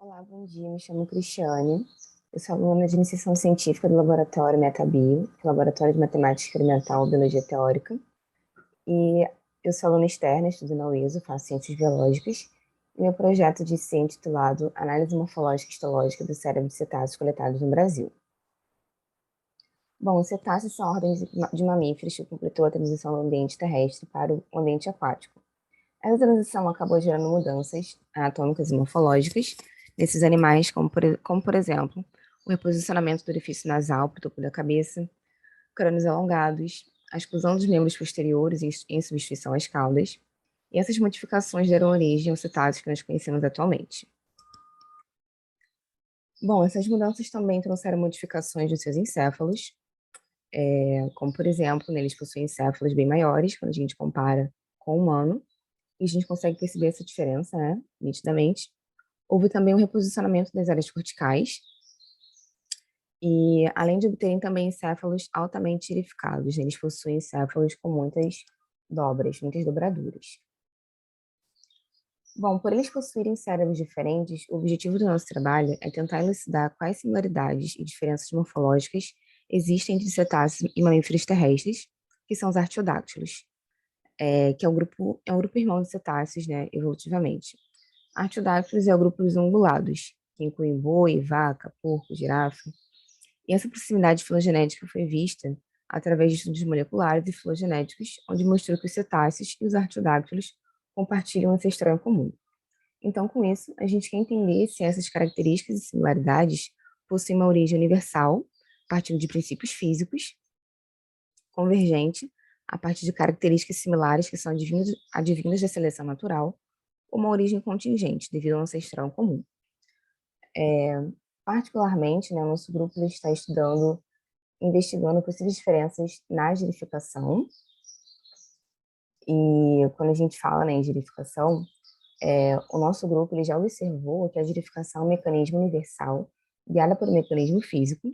Olá, bom dia. Me chamo Cristiane. Eu sou aluna de iniciação científica do Laboratório MetaBio, que é o Laboratório de Matemática Experimental e Biologia Teórica. E eu sou aluna externa, estudo na UESO, faço Ciências Biológicas. E meu projeto de ser intitulado Análise Morfológica e Histológica do Cérebro de Cetáceos Coletados no Brasil. Bom, os cetáceos são ordens de mamíferos que completou a transição do ambiente terrestre para o ambiente aquático. Essa transição acabou gerando mudanças anatômicas e morfológicas nesses animais, como por exemplo, o reposicionamento do orifício nasal para o topo da cabeça, crânios alongados, a exclusão dos membros posteriores em substituição às caudas, e essas modificações deram origem aos cetáceos que nós conhecemos atualmente. Bom, essas mudanças também trouxeram modificações dos seus encéfalos, como por exemplo, eles possuem encéfalos bem maiores quando a gente compara com o humano, e a gente consegue perceber essa diferença, né, nitidamente. Houve também um reposicionamento das áreas corticais, e além de obterem também encéfalos altamente girificados, né, eles possuem encéfalos com muitas dobras, muitas dobraduras. Bom, por eles possuírem cérebros diferentes, o objetivo do nosso trabalho é tentar elucidar quais similaridades e diferenças morfológicas existem entre cetáceos e mamíferos terrestres, que são os artiodáctilos, que é um grupo irmão de cetáceos, né, evolutivamente. Artiodáctilos é o grupo dos ungulados, que inclui boi, vaca, porco, girafa. E essa proximidade filogenética foi vista através de estudos moleculares e filogenéticos, onde mostrou que os cetáceos e os artiodáctilos compartilham um ancestral em comum. Então, com isso, a gente quer entender se essas características e similaridades possuem uma origem universal, partindo de princípios físicos, convergente, a partir de características similares que são advindas da seleção natural, ou uma origem contingente, devido ao ancestral comum. Particularmente, né, o nosso grupo ele está investigando possíveis diferenças na girificação, e quando a gente fala, né, em girificação, o nosso grupo ele já observou que a girificação é um mecanismo universal, guiada por um mecanismo físico,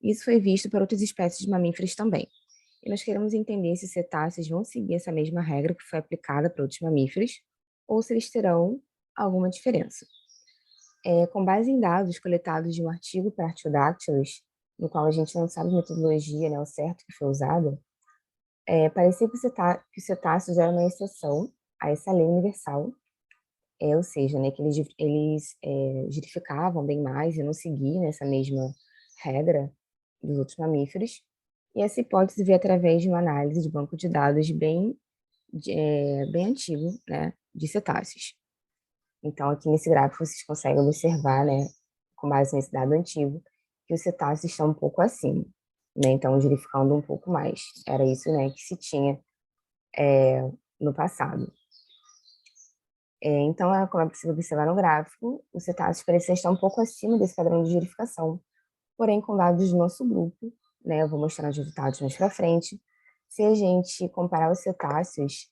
e isso foi visto para outras espécies de mamíferos também. E nós queremos entender se cetáceos vão seguir essa mesma regra que foi aplicada para outros mamíferos, ou se eles terão alguma diferença. Com base em dados coletados de um artigo para Artiodactylus, no qual a gente não sabe a metodologia, né, o certo que foi usado, parecia que os cetáceos eram uma exceção a essa lei universal, ou seja, né, que eles girificavam bem mais e não seguiam essa mesma regra dos outros mamíferos. E essa hipótese veio através de uma análise de banco de dados bem antigo, né, de cetáceos. Então, aqui nesse gráfico, vocês conseguem observar, né, com base nesse dado antigo, que os cetáceos estão um pouco acima, né, então girificando um pouco mais. Era isso, né, que se tinha no passado. Então, como é possível observar no gráfico, os cetáceos pareciam estar um pouco acima desse padrão de girificação. Porém, com dados do nosso grupo, né, eu vou mostrar os resultados mais para frente, se a gente comparar os cetáceos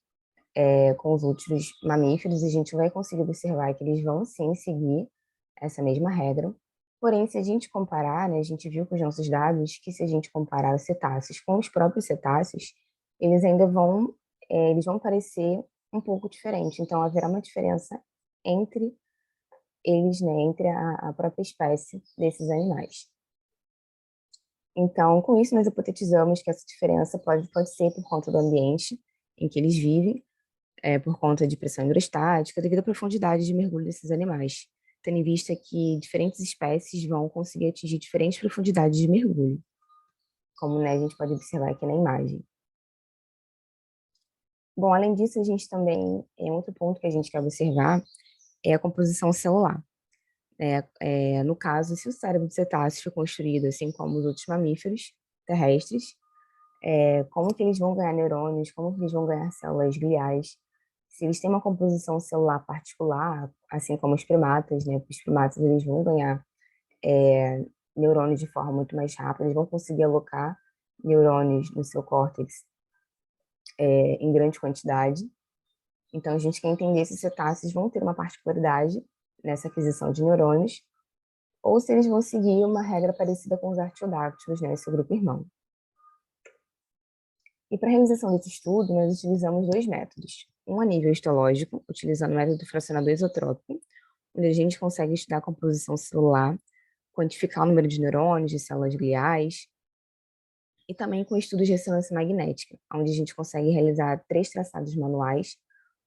com os outros mamíferos, a gente vai conseguir observar que eles vão sim seguir essa mesma regra. Porém, se a gente comparar, né, a gente viu com os nossos dados que se a gente comparar os cetáceos com os próprios cetáceos, eles ainda eles vão parecer um pouco diferentes. Então, haverá uma diferença entre eles, né, entre a própria espécie desses animais. Então, com isso, nós hipotetizamos que essa diferença pode ser por conta do ambiente em que eles vivem, por conta de pressão hidrostática, devido à profundidade de mergulho desses animais, tendo em vista que diferentes espécies vão conseguir atingir diferentes profundidades de mergulho, como, né, a gente pode observar aqui na imagem. Bom, além disso, a gente também, outro ponto que a gente quer observar é a composição celular. No caso, se o cérebro de cetáceos foi construído assim como os outros mamíferos terrestres, como que eles vão ganhar neurônios, como que eles vão ganhar células gliais, se eles têm uma composição celular particular, assim como os primatas, né? Os primatas eles vão ganhar neurônios de forma muito mais rápida, eles vão conseguir alocar neurônios no seu córtex em grande quantidade. Então, a gente quer entender se os cetáceos vão ter uma particularidade nessa aquisição de neurônios, ou se eles vão seguir uma regra parecida com os artiodáctilos, né? Esse grupo irmão. E para a realização desse estudo, nós utilizamos dois métodos. Um a nível histológico, utilizando o método fracionador isotrópico, onde a gente consegue estudar a composição celular, quantificar o número de neurônios, de células gliais, e também com estudos de ressonância magnética, onde a gente consegue realizar 3 traçados manuais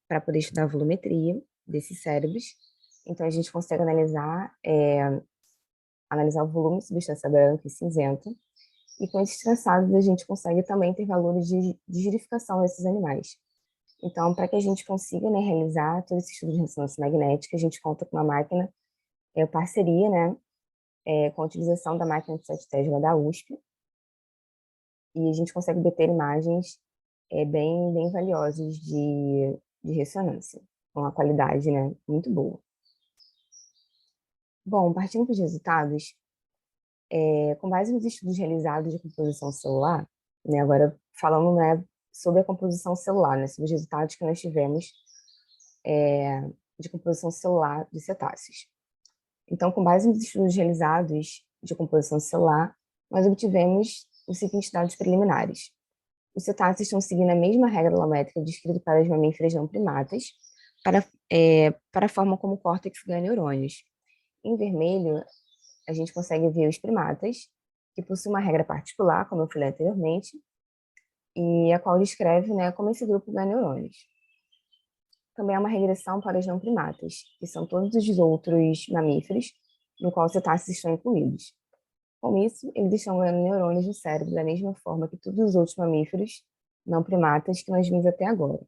para poder estudar a volumetria desses cérebros. Então, a gente consegue analisar o volume de substância branca e cinzenta, e com esses traçados a gente consegue também ter valores de girificação desses animais. Então, para que a gente consiga, né, realizar todo esse estudo de ressonância magnética, a gente conta com uma máquina, parceria, né, com a utilização da máquina de 7 Tesla da USP, e a gente consegue obter imagens bem valiosas de ressonância, com uma qualidade, né, muito boa. Bom, partindo para os resultados, com base nos estudos realizados de composição celular, né, agora falando, né, sobre a composição celular, né, sobre os resultados que nós tivemos de composição celular de cetáceos. Então, com base nos estudos realizados de composição celular, nós obtivemos os seguintes dados preliminares. Os cetáceos estão seguindo a mesma regra alométrica descrita para os mamíferos não primatas, para a forma como o córtex ganha neurônios. Em vermelho, a gente consegue ver os primatas, que possuem uma regra particular, como eu falei anteriormente, e a qual descreve, né, como esse grupo ganha neurônios. Também há uma regressão para os não primatas, que são todos os outros mamíferos, no qual os cetáceos estão incluídos. Com isso, eles estão ganhando neurônios no cérebro da mesma forma que todos os outros mamíferos não primatas que nós vimos até agora.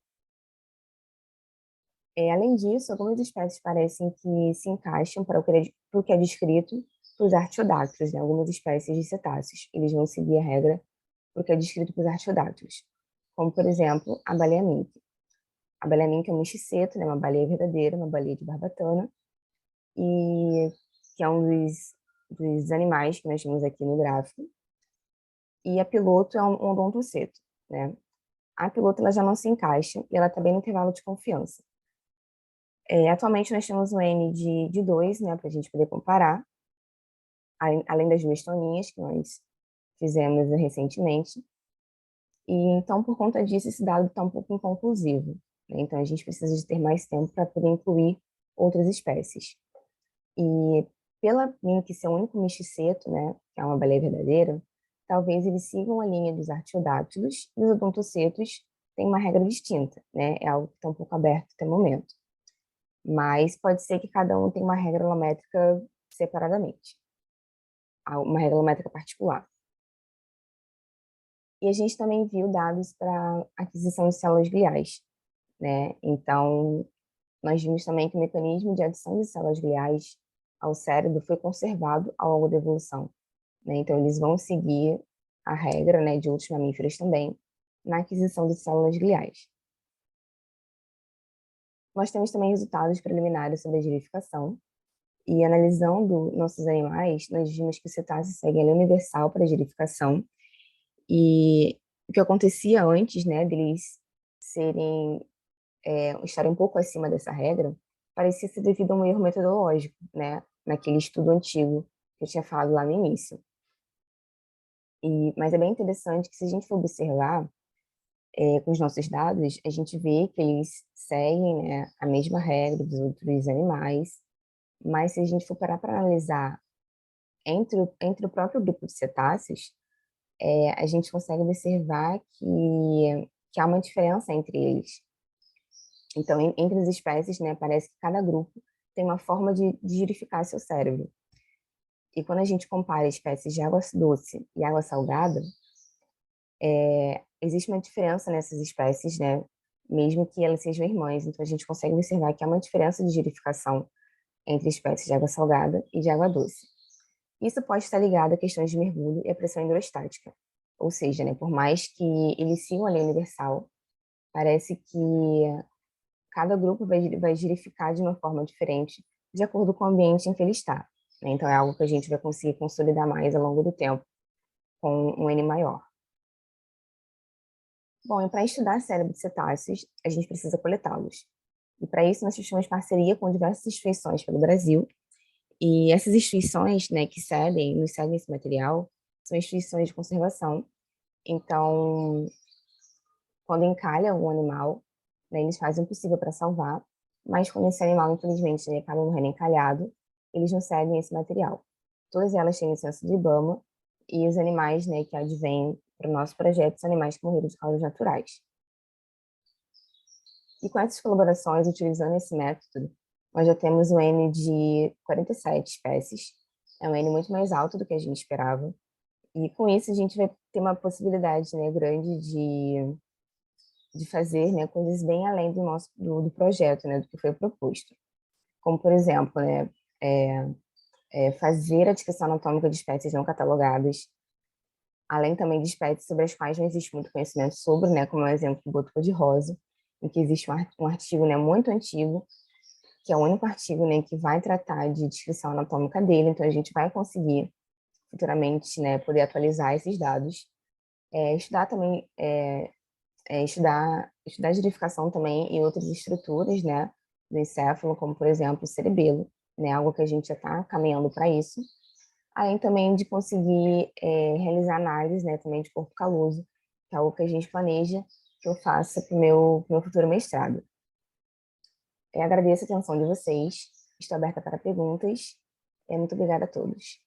Além disso, algumas espécies parecem que se encaixam para o que é descrito para os artiodáctilos, né? Algumas espécies de cetáceos. Eles vão seguir a regra para o que é descrito para os artiodáctilos, como, por exemplo, a baleia mink. A baleia mink é um misticeto, né? Uma baleia verdadeira, uma baleia de barbatana, e que é um dos animais que nós temos aqui no gráfico. E a piloto é um odontoceto, né? A piloto ela já não se encaixa e ela está bem no intervalo de confiança. Atualmente nós temos um N de 2, né, para a gente poder comparar, além das 2 toninhas que nós fizemos recentemente. E então, por conta disso, esse dado está um pouco inconclusivo, né? Então, a gente precisa de ter mais tempo para poder incluir outras espécies. E pela mink ser o único misticeto, né, que é uma baleia verdadeira, talvez eles sigam a linha dos artiodáctilos e os odontocetos têm uma regra distinta, né? É algo que está um pouco aberto até o momento. Mas pode ser que cada um tenha uma regra alométrica separadamente, uma regra alométrica particular. E a gente também viu dados para aquisição de células gliais, né? Então, nós vimos também que o mecanismo de adição de células gliais ao cérebro foi conservado ao longo da evolução, né? Então, eles vão seguir a regra, né, de outros mamíferos também na aquisição de células gliais. Nós temos também resultados preliminares sobre a girificação, e analisando nossos animais, nós vimos que os cetáceos seguem a lei universal para a girificação, e o que acontecia antes, né, deles estarem um pouco acima dessa regra, parecia ser devido a um erro metodológico, né, naquele estudo antigo que eu tinha falado lá no início. Mas é bem interessante que, se a gente for observar com os nossos dados, a gente vê que eles seguem, né, a mesma regra dos outros animais, mas se a gente for parar para analisar entre o próprio grupo de cetáceos, a gente consegue observar que há uma diferença entre eles. Então, entre as espécies, né, parece que cada grupo tem uma forma de girificar seu cérebro. E quando a gente compara espécies de água doce e água salgada, existe uma diferença nessas espécies, né, mesmo que elas sejam irmãs. Então, a gente consegue observar que há uma diferença de girificação entre espécies de água salgada e de água doce. Isso pode estar ligado a questões de mergulho e a pressão hidrostática. Ou seja, né, por mais que eles sigam a lei universal, parece que cada grupo vai girificar de uma forma diferente, de acordo com o ambiente em que ele está, né? Então, é algo que a gente vai conseguir consolidar mais ao longo do tempo, com um N maior. Bom, e para estudar cérebro de cetáceos, a gente precisa coletá-los. E para isso, nós fechamos parceria com diversas instituições pelo Brasil. E essas instituições, né, que nos cedem esse material, são instituições de conservação. Então, quando encalha um animal, né, eles fazem o possível para salvar, mas quando esse animal, infelizmente, ele acaba morrendo encalhado, eles não seguem esse material. Todas elas têm licença do IBAMA, e os animais, né, que advêm para o nosso projeto são animais que morreram de causas naturais. E com essas colaborações, utilizando esse método, nós já temos um N de 47 espécies. É um N muito mais alto do que a gente esperava. E com isso, a gente vai ter uma possibilidade, né, grande de fazer, né, coisas bem além do projeto, né, do que foi proposto. Como, por exemplo, né, fazer a descrição anatômica de espécies não catalogadas, além também de espécies sobre as quais não existe muito conhecimento sobre, né, como é o exemplo do boto cor-de-rosa, em que existe um artigo, né, muito antigo, que é o único artigo, né, que vai tratar de descrição anatômica dele, então a gente vai conseguir futuramente, né, poder atualizar esses dados. Estudar também, estudar girificação também e outras estruturas, né, do encéfalo, como, por exemplo, o cerebelo, né, algo que a gente já está caminhando para isso, além também de conseguir realizar análise, né, também de corpo caloso, que é algo que a gente planeja que eu faça para o meu futuro mestrado. Agradeço a atenção de vocês, estou aberta para perguntas, muito obrigada a todos.